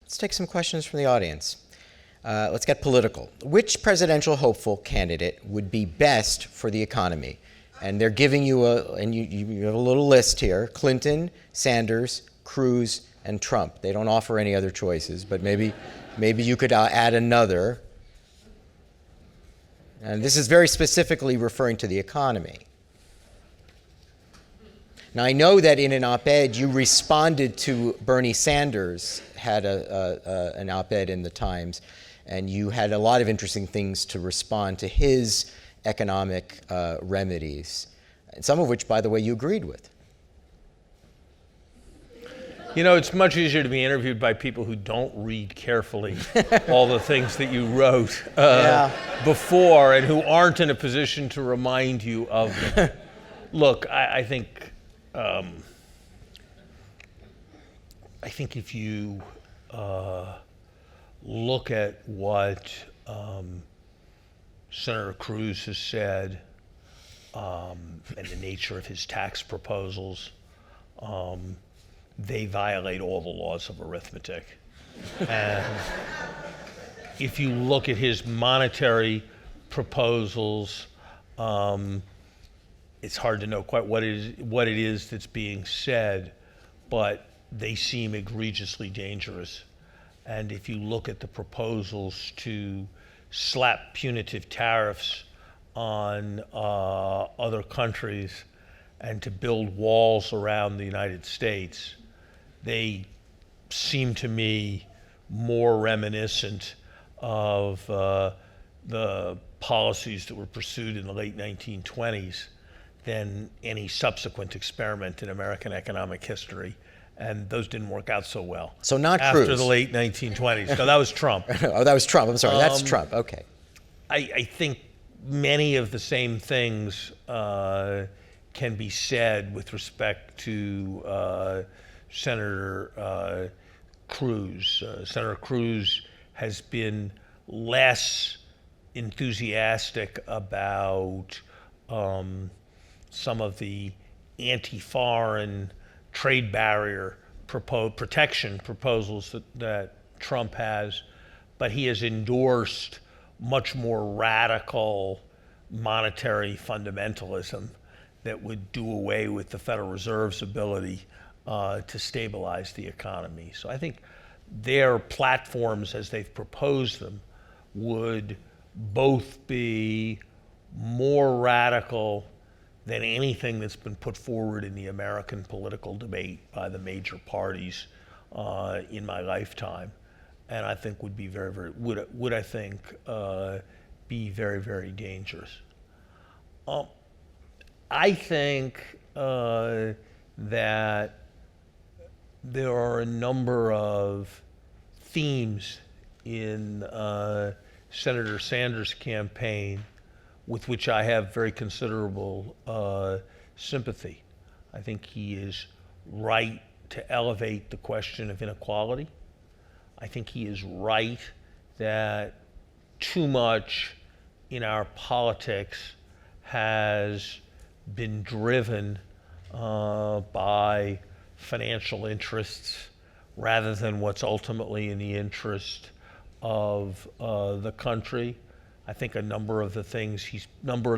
Let's take some questions from the audience. Let's get political. Which presidential hopeful candidate would be best for the economy? And they're giving you you have a little list here: Clinton, Sanders, Cruz, and Trump. They don't offer any other choices, but maybe you could add another. And this is very specifically referring to the economy. Now, I know that in an op-ed you responded to Bernie Sanders, had an op-ed in the Times, and you had a lot of interesting things to respond to his economic remedies, some of which, by the way, you agreed with. You know, it's much easier to be interviewed by people who don't read carefully all the things that you wrote before and who aren't in a position to remind you of them. Look, I think if you look at what Senator Cruz has said and the nature of his tax proposals, they violate all the laws of arithmetic. And if you look at his monetary proposals, it's hard to know quite what it is that's being said, but they seem egregiously dangerous. And if you look at the proposals to slap punitive tariffs on other countries and to build walls around the United States, they seem to me more reminiscent of the policies that were pursued in the late 1920s than any subsequent experiment in American economic history. And those didn't work out so well. So not Cruz. Cruz. After the late 1920s. No, that was Trump. Oh, that was Trump. I'm sorry. That's Trump. Okay. I think many of the same things can be said with respect to Senator Cruz. Senator Cruz has been less enthusiastic about some of the anti-foreign trade barrier protection proposals that Trump has, but he has endorsed much more radical monetary fundamentalism that would do away with the Federal Reserve's ability to stabilize the economy. So I think their platforms, as they've proposed them, would both be more radical than anything that's been put forward in the American political debate by the major parties in my lifetime, and I think would be would I think be very, very dangerous. I think that there are a number of themes in Senator Sanders' campaign with which I have very considerable sympathy. I think he is right to elevate the question of inequality. I think he is right that too much in our politics has been driven by financial interests rather than what's ultimately in the interest of the country. I think a number of the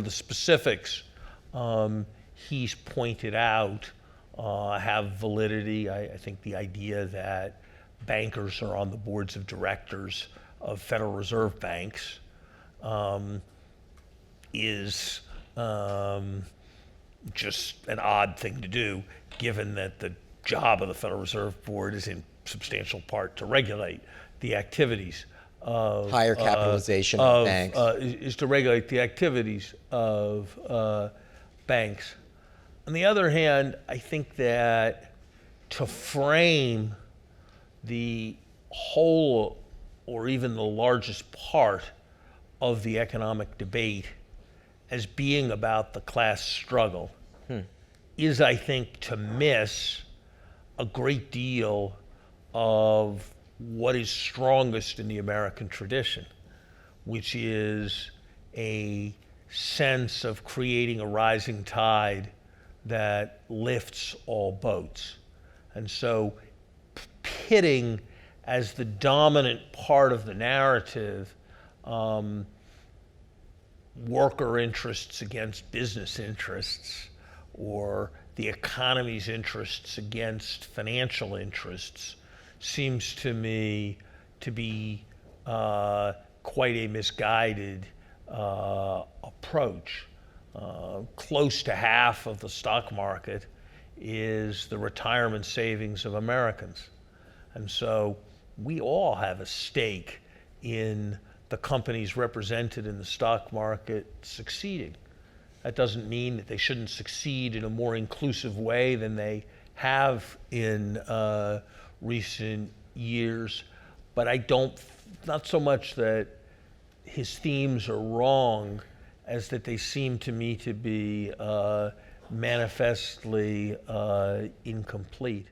specifics he's pointed out have validity. I think the idea that bankers are on the boards of directors of Federal Reserve banks is just an odd thing to do, given that the job of the Federal Reserve Board is in substantial part to regulate the activities of higher capitalization of banks. Is to regulate the activities of banks. On the other hand, I think that to frame the whole or even the largest part of the economic debate as being about the class struggle is, I think, to miss a great deal of what is strongest in the American tradition, which is a sense of creating a rising tide that lifts all boats. And so pitting as the dominant part of the narrative, worker interests against business interests, or the economy's interests against financial interests, seems to me to be quite a misguided approach. Close to half of the stock market is the retirement savings of Americans. And so we all have a stake in the companies represented in the stock market succeeding. That doesn't mean that they shouldn't succeed in a more inclusive way than they have in recent years. But I don't, not so much that his themes are wrong as that they seem to me to be manifestly incomplete.